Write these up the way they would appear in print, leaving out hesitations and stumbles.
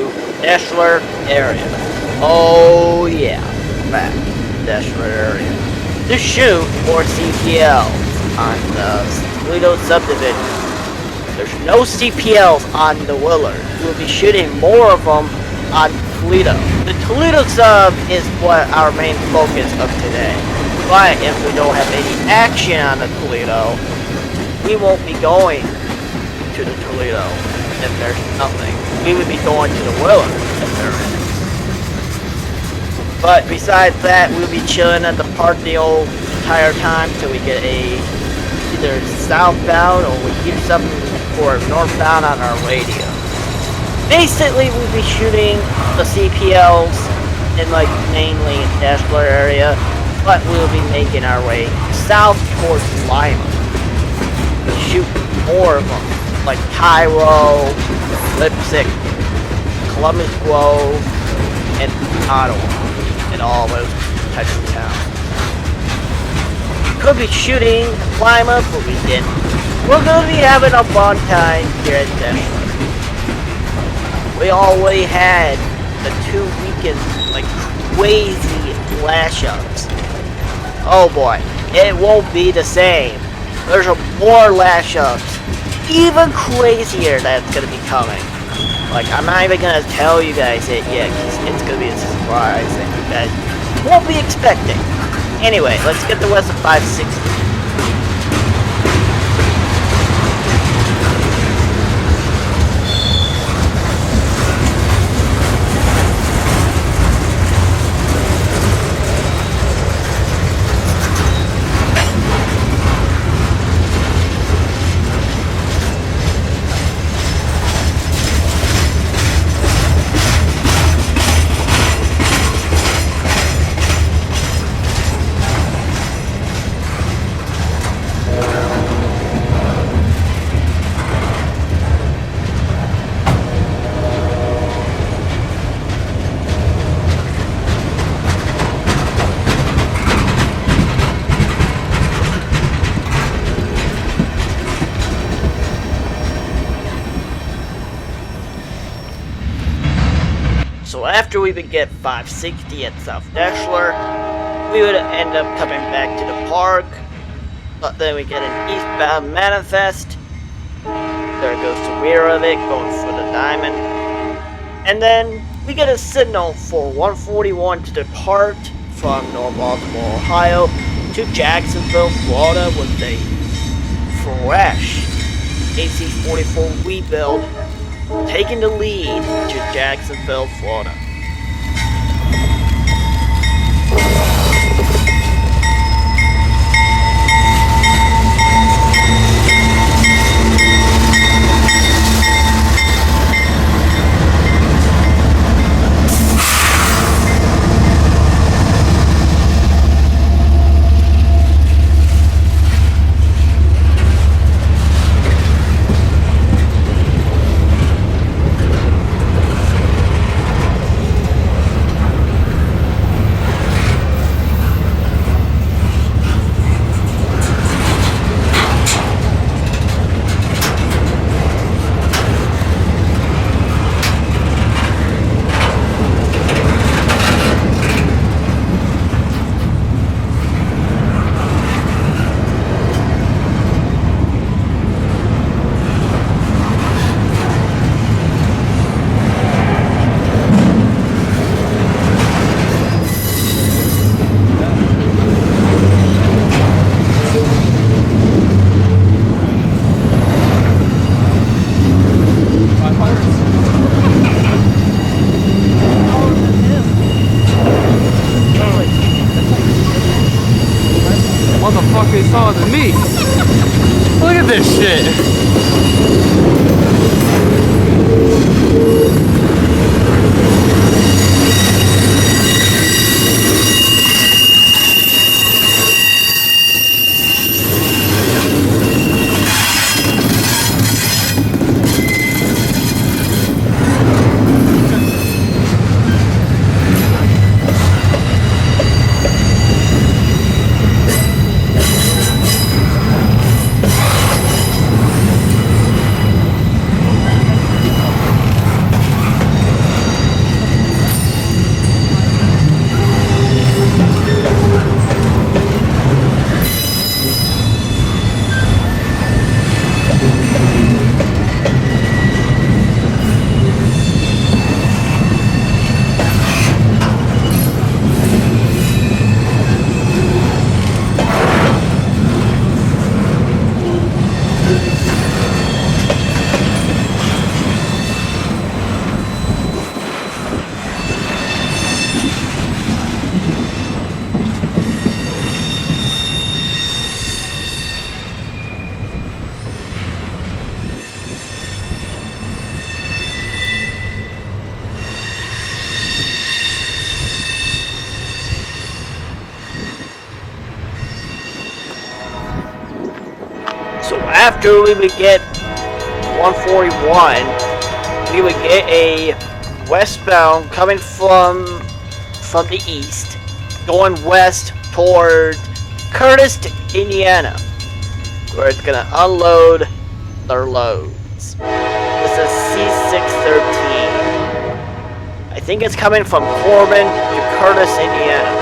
to Deshler area. Oh yeah, back Deshler area. To shoot more CPLs on the Toledo Subdivision. There's no CPLs on the Willard. We'll be shooting more of them on Toledo. The Toledo sub is what our main focus of today. But if we don't have any action on the Toledo, we won't be going to the Toledo if there's nothing. We would be going to the Willard if there is. But besides that, we'll be chilling at the park the whole entire time till we get a either southbound or we hear something for northbound on our radio. Basically, we'll be shooting the CPLs in like mainly in Deshler area, but we'll be making our way south towards Lima. We'll shoot more of them, like Cairo, Lipstick, Columbus Grove, and Ottawa, and all those types of towns. Could be shooting Lima, but we didn't. We're gonna be having a fun time here at Deshler. We already had the 2 weekends like crazy lash ups. Oh boy, it won't be the same. There's more lash ups, even crazier that's gonna be coming. Like I'm not even gonna tell you guys it yet, cause it's gonna be a surprise that you guys won't be expecting. Anyway, let's get the west of 560. So after we would get 560 at South Deshler, we would end up coming back to the park, but then we get an eastbound manifest. There goes the rear of it, going for the diamond. And then we get a signal for 141 to depart from North Baltimore, Ohio to Jacksonville, Florida with a fresh AC-44 rebuild, taking the lead to Jacksonville, Florida. Motherfucker is taller than me. Look at this shit. after we would get 141, we would get a westbound coming from the east, going west toward Curtis, Indiana, where it's gonna unload their loads. This is C613. I think it's coming from Corbin to Curtis, Indiana.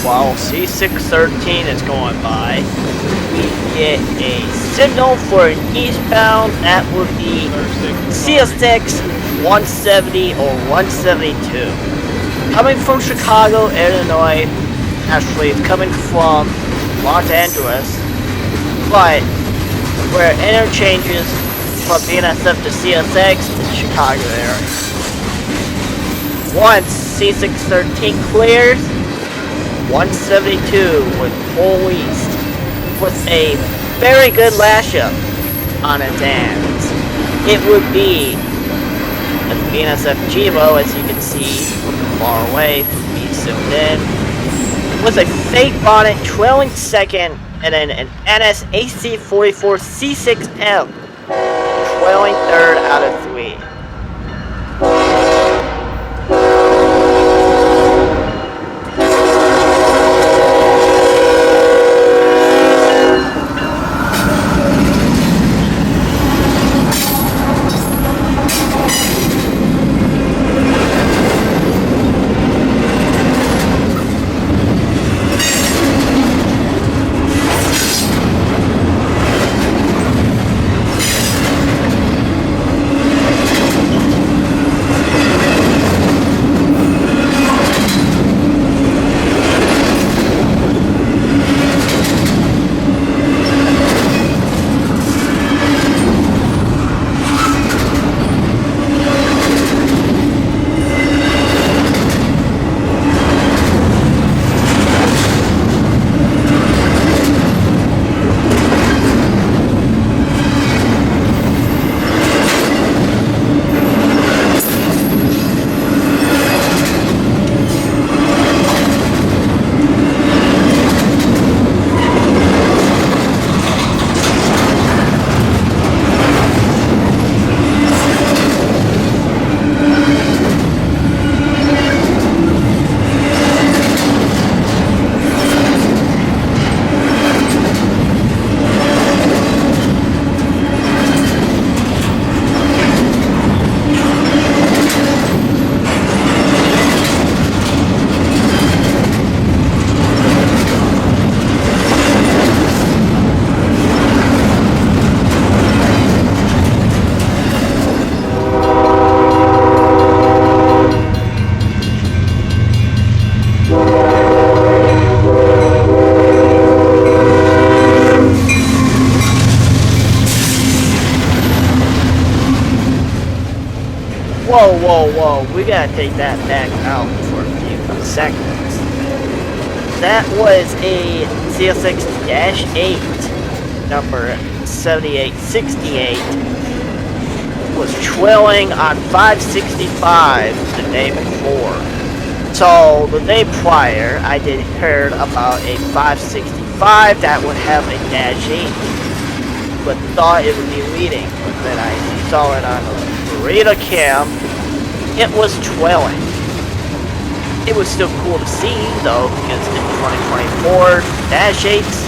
While C613 is going by, we get a signal for an eastbound. That would be CSX 170 or 172. Coming from Chicago, Illinois. Actually, it's coming from Los Angeles, but where it interchanges from BNSF to CSX to the Chicago area. Once C613 clears, 172 would pull east with a very good lash up on its ends. It would be a BNSF Gvo, as you can see from far away, be zoomed in, with a Fakebonnet trailing second, and then an NS AC44 C6M trailing third out of 3. Whoa, we gotta take that back out for a few seconds. That was a CSX-8, number 7868, was trailing on 565 the day before. So the day prior, I did heard about a 565 that would have a -8, but thought it would be leading. But then I saw it on a radar cam. It was trailing. It was still cool to see though, because in 2024, -8s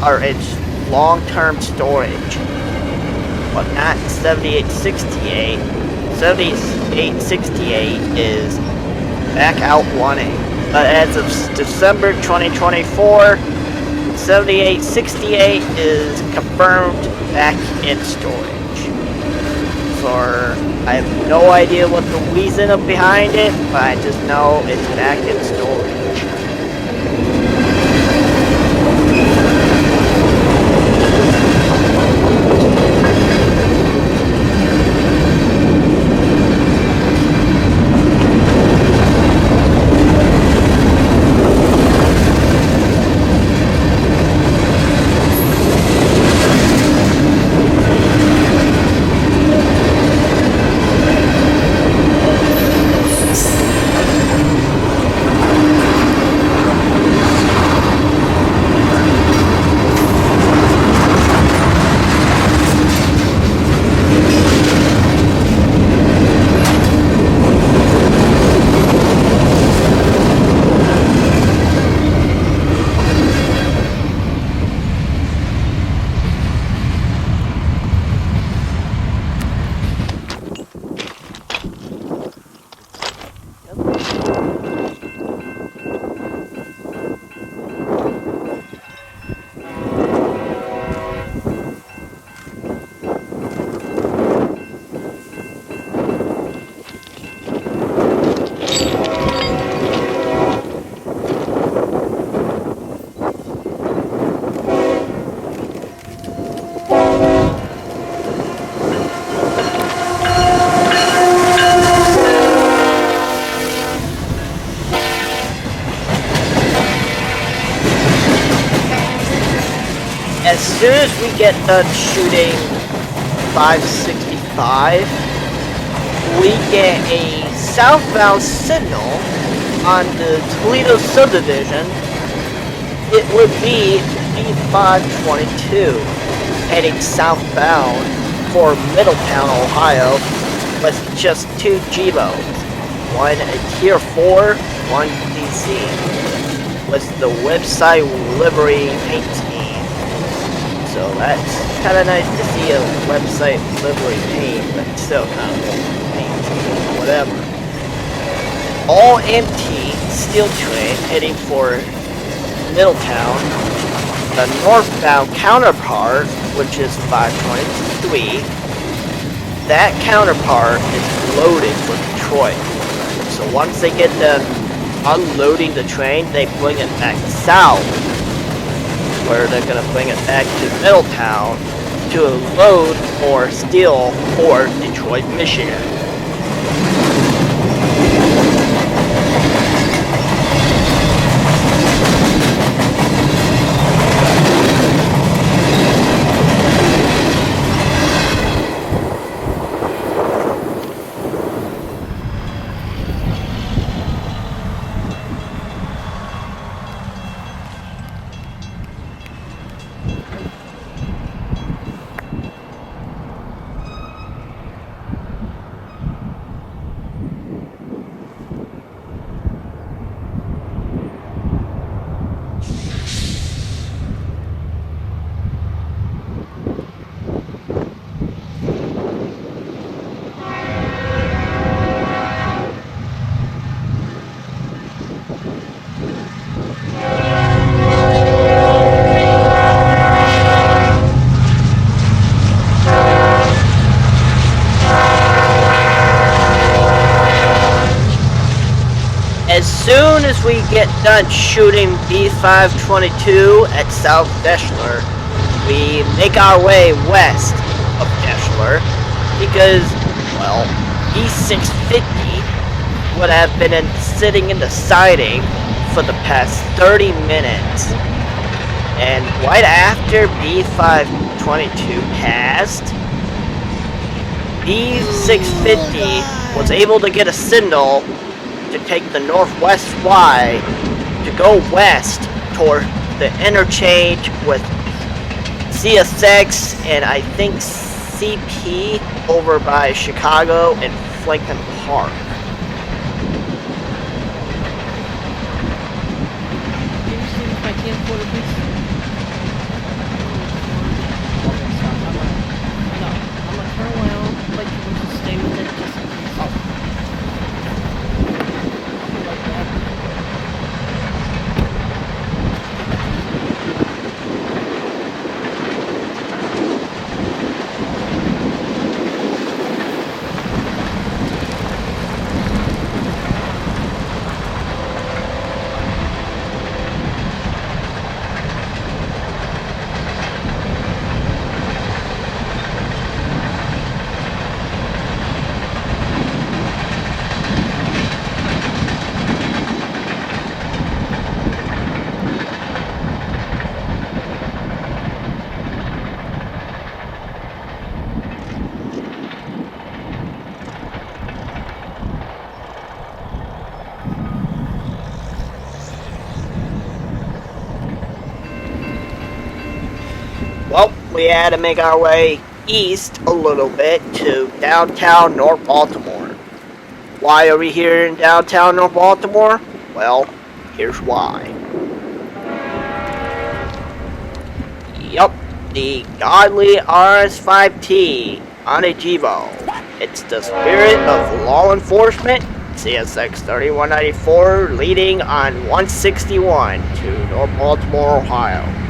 are its long-term storage, but not 7868. 7868 is back out running. But as of December 2024, 7868 is confirmed back in storage. or I have no idea what the reason behind it, but I just know it's an active storage. As soon as we get done shooting 565, we get a southbound signal on the Toledo Subdivision. It would be B522 heading southbound for Middletown, Ohio, with just 2 G-Boats, one a Tier 4, one DC, with the website livery paint scheme. So that's kind of nice to see a website livery paint, but still kind of paint, whatever. All empty steel train heading for Middletown. The northbound counterpart, which is 523, that counterpart is loaded for Detroit. So once they get done unloading the train, they bring it back south, where they're going to bring it back to Middletown to load more steel for Detroit, Michigan. As soon as we get done shooting B522 at South Deshler, we make our way west of Deshler because, well, B650 would have been sitting in the siding for the past 30 minutes. And right after B522 passed, B650 was able to get a signal to take the Northwest Y to go west toward the interchange with CSX and I think CP over by Chicago and Franklin Park. Well, we had to make our way east a little bit to downtown North Baltimore. Why are we here in downtown North Baltimore? Well, here's why. Yup, the godly RS5T on a Jevo. It's the spirit of law enforcement, CSX 3194, leading on 161 to North Baltimore, Ohio.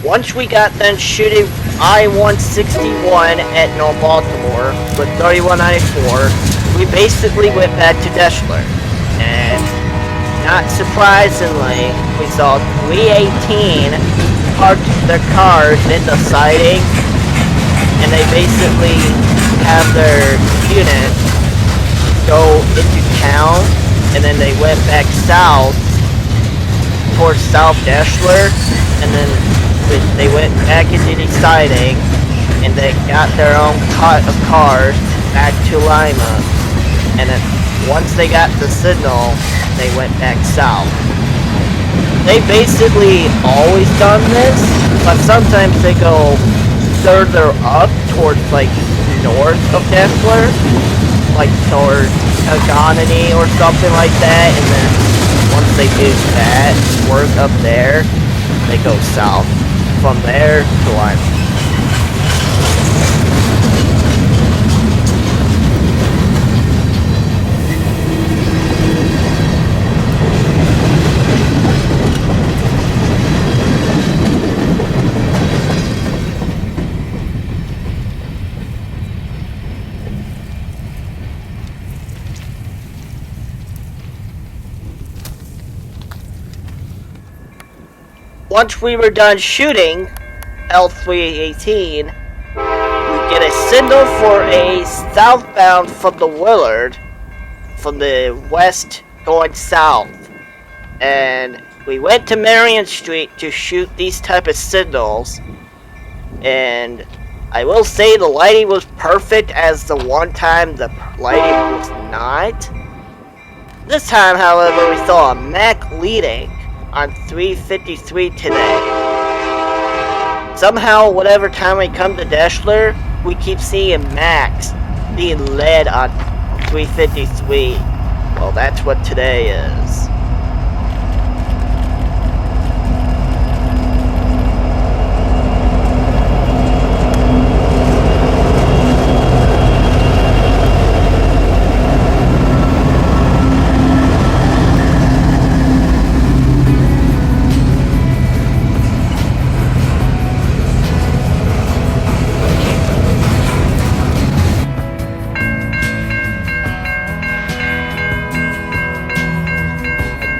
Once we got done shooting I-161 at North Baltimore with 3194, we basically went back to Deshler. And not surprisingly, we saw 318 parked their cars in the siding and they basically have their unit go into town, and then they went back south towards South Deshler, and then they went back into the siding, and they got their own cut of cars back to Lima, and then once they got the signal, they went back south. They basically always done this, but sometimes they go further up towards like north of Deshler, like towards Agonany or something like that, and then once they do that work up there, they go south from there to Lima. Once we were done shooting L318, we get a signal for a southbound from the Willard, from the west going south. And we went to Marion Street to shoot these type of signals. And I will say the lighting was perfect, as the one time the lighting was not. This time, however, we saw a Mac leading on 353 today. Somehow, whatever time we come to Deshler, we keep seeing Max being led on 353. Well, that's what today is.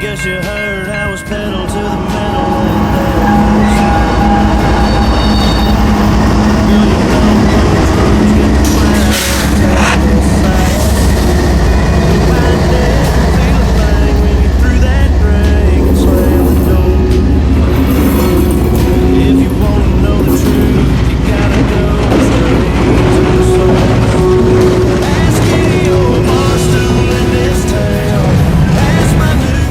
Guess you heard I was pedal to the metal. Girl, you know those roads get wild and sight. Right there, feel the thing when you threw that brake and slam the door. If you want to know the truth, you gotta go straight to the source. Ask any old bar stool in this town. Ask my new.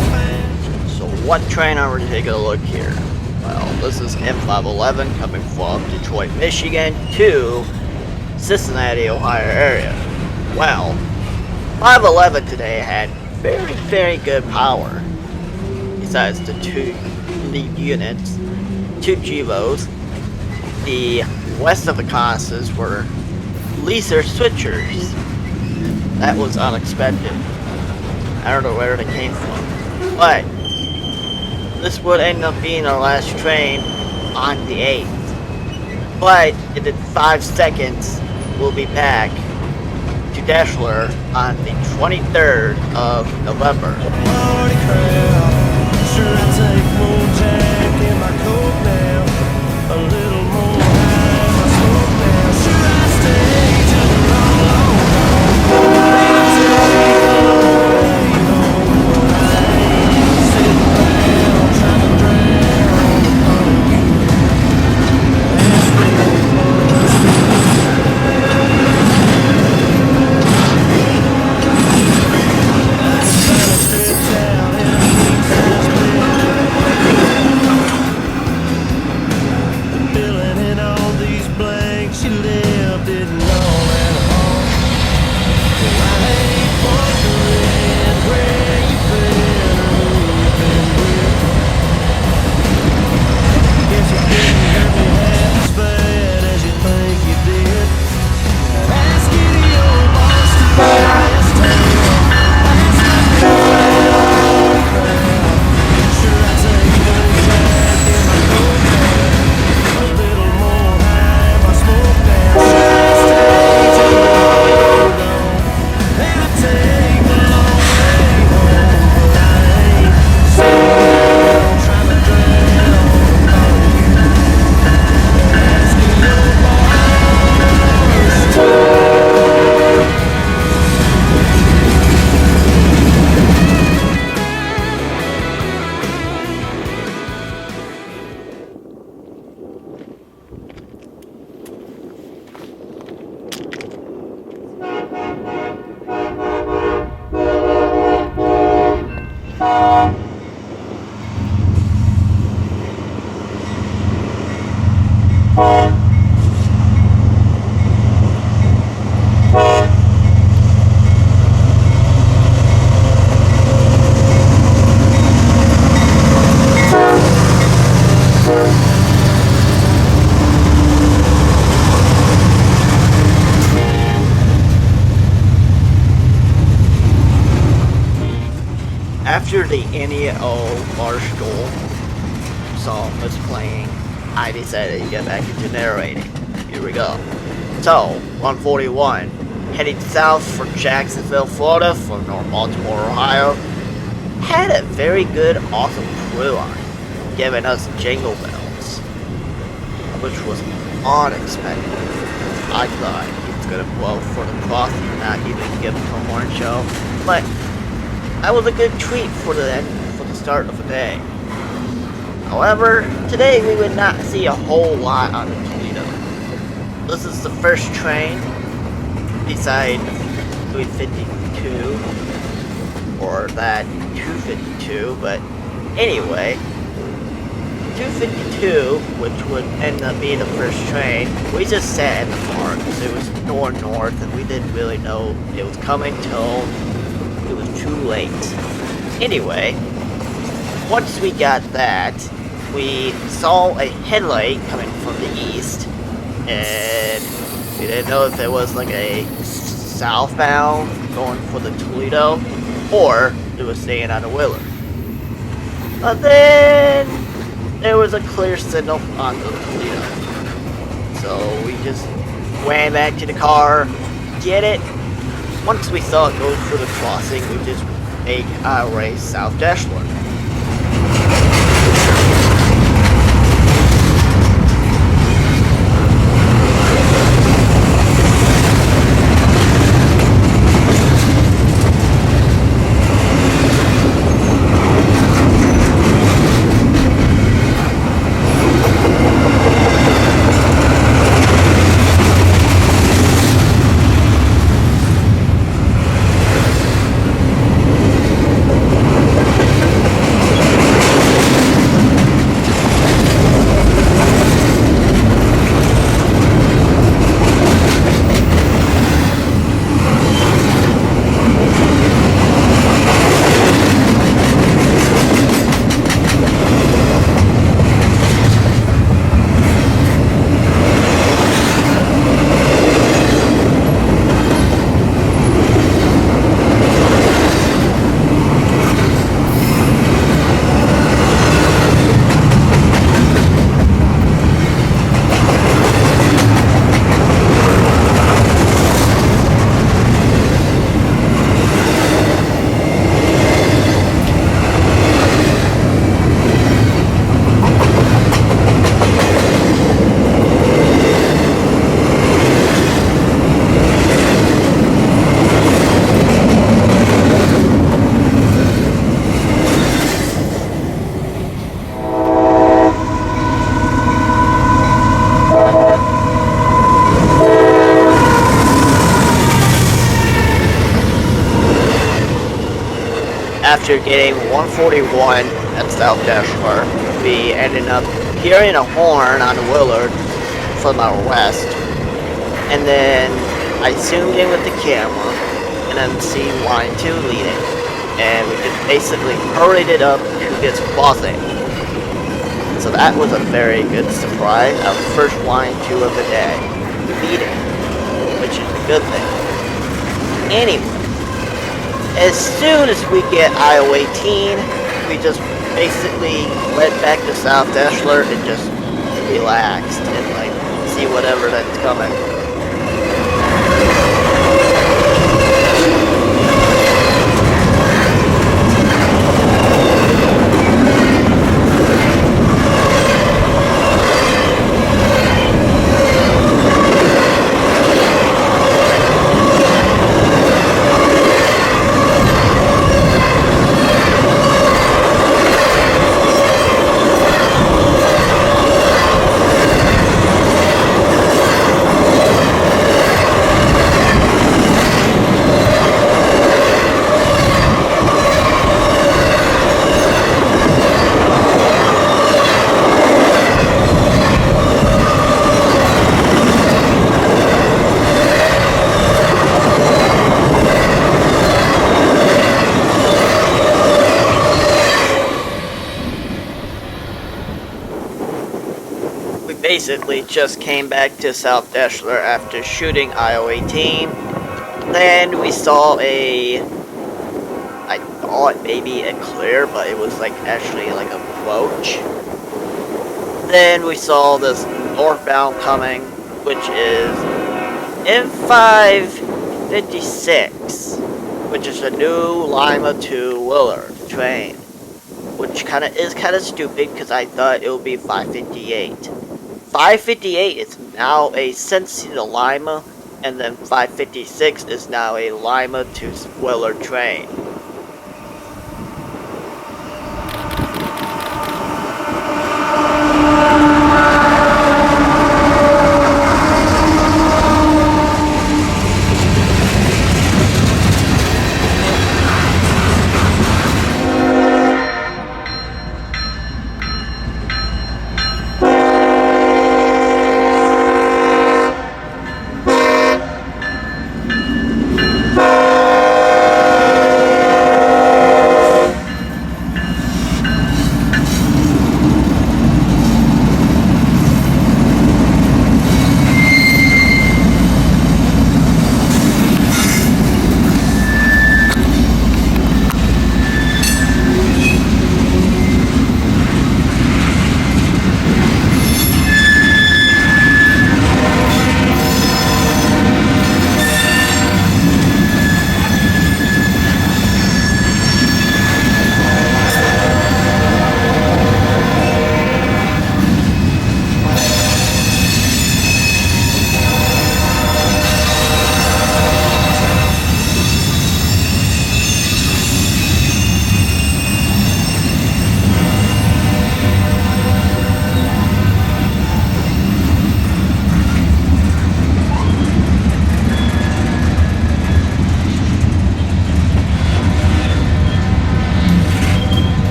What train are we taking a look here? Well, this is M511 coming from Detroit, Michigan to Cincinnati, Ohio area. Well, 511 today had very good power. Besides the two lead units, 2 GEVOs, the rest of the classes were Leaser switchers. That was unexpected. I don't know where they came from, but this would end up being our last train on the 8th. But in 5 seconds, we'll be back to Deshler on the 23rd of November. Party crowd. Sure, I take more jack in my coat now. A little more high in my smoke now. Should I stay till the long Maybe take a long way home, but I ain't sitting around trying to drown on you. Ask me what's I found a strip school. Song was playing. I decided to get back into narrating. Here we go. So, 141, heading south for Jacksonville, Florida from North Baltimore, Ohio. Had a very good, awesome crew on it, giving us jingle bells, which was unexpected. I thought he was gonna blow for the crossing, not even give us a horn show, but that was a good treat for the start of the day. However, today we would not see a whole lot on the Toledo. This is the first train beside 352 or that 252, but anyway, 252, which would end up being the first train, we just sat in the car because it was north and we didn't really know it was coming till it was too late. Anyway, once we got that, we saw a headlight coming from the east, and we didn't know if it was like a southbound going for the Toledo, or it was staying out of Willard. But then there was a clear signal on the Toledo, so we just ran back to the car, get it. Once we saw it go through the crossing, we just made our way south Deshler. After getting 141 at South Deshler, we ended up hearing a horn on Willard from our west, and then I zoomed in with the camera and then see line 2 leading, and we just basically hurried it up to this crossing. So that was a very good surprise, our first line 2 of the day, leading, which is a good thing. Anyway, as soon as we get IO-18, we just basically went back to South Deshler and just relaxed and like see whatever that's coming. Basically just came back to South Deshler after shooting IO-18. Then we saw I thought maybe a clear, but it was like actually like a approach. Then we saw this northbound coming, which is M556, which is a new Lima to Willard train, which is kind of stupid because I thought it would be 558. 558 is now a Cincy to Lima, and then 556 is now a Lima to Willard train.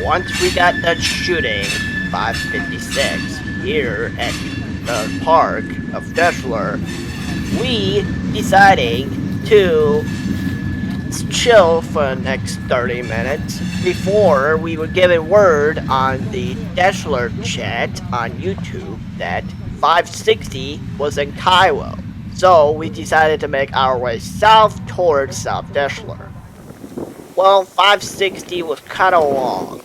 Once we got done shooting 556 here at the park of Deshler, we decided to chill for the next 30 minutes before we were given word on the Deshler chat on YouTube that 560 was in Cairo. So we decided to make our way south towards South Deshler. Well, 560 was kind of long.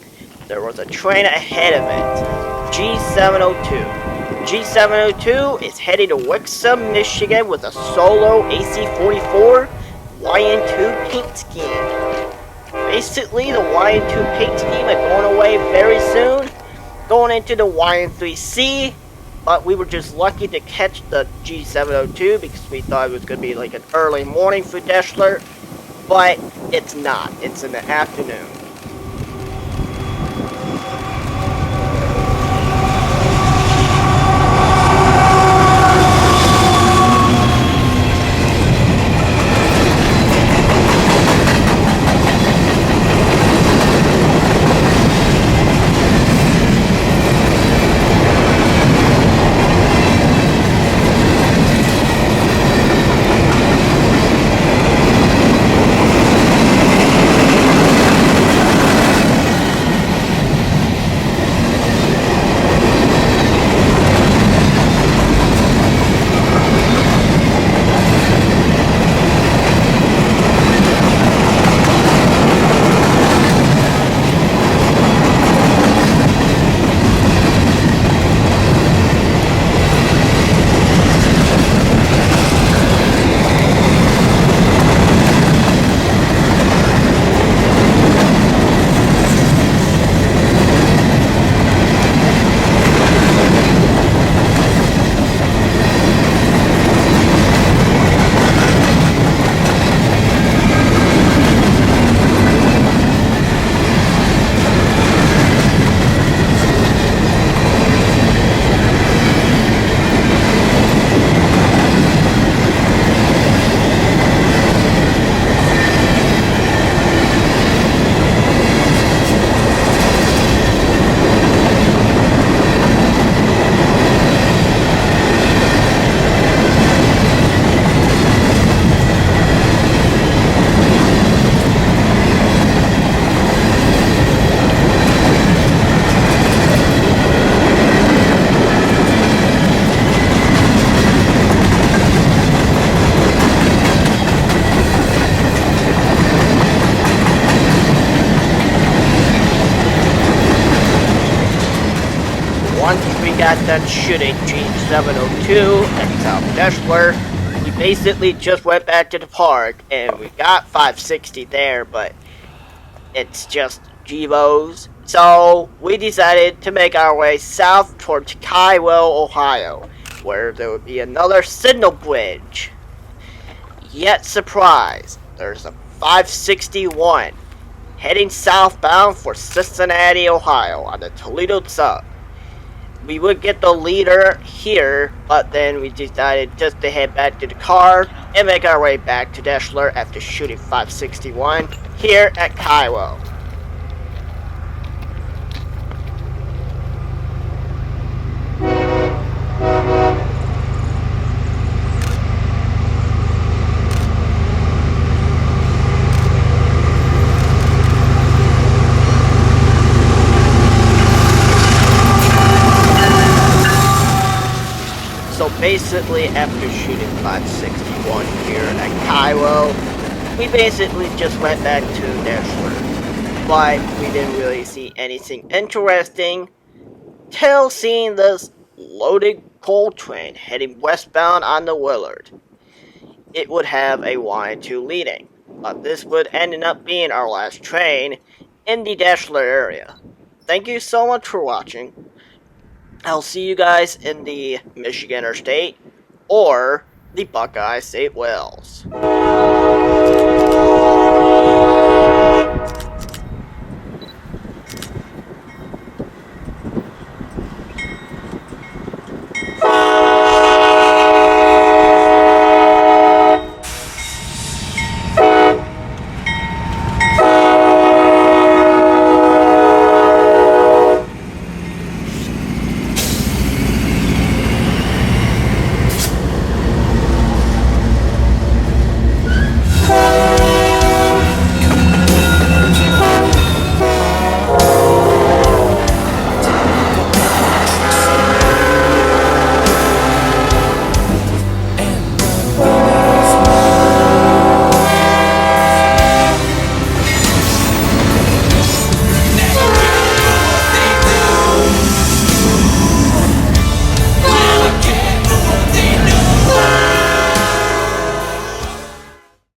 There was a train ahead of it, G702. G702 is heading to Wixom, Michigan with a solo AC44 YN2 paint scheme. Basically, the YN2 paint scheme is going away very soon, going into the YN3C, but we were just lucky to catch the G702 because we thought it was going to be like an early morning for Deshler, but it's not. It's in the afternoon. got done shooting G702 at South Deshler, we basically just went back to the park and we got 560 there, but it's just Gevos. So we decided to make our way south towards Cairo, Ohio, where there would be another signal bridge. Yet surprise, there's a 561 heading southbound for Cincinnati, Ohio on the Toledo sub. We would get the leader here, but then we decided just to head back to the car and make our way back to Deshler after shooting 561 here at Cairo. So basically, after shooting 561 here at Cairo, we basically just went back to Deshler. But we didn't really see anything interesting till seeing this loaded coal train heading westbound on the Willard. It would have a 1 and 2 leading, but this would end up being our last train in the Deshler area. Thank you so much for watching. I'll see you guys in the Michigan Interstate or the Buckeye State Wells.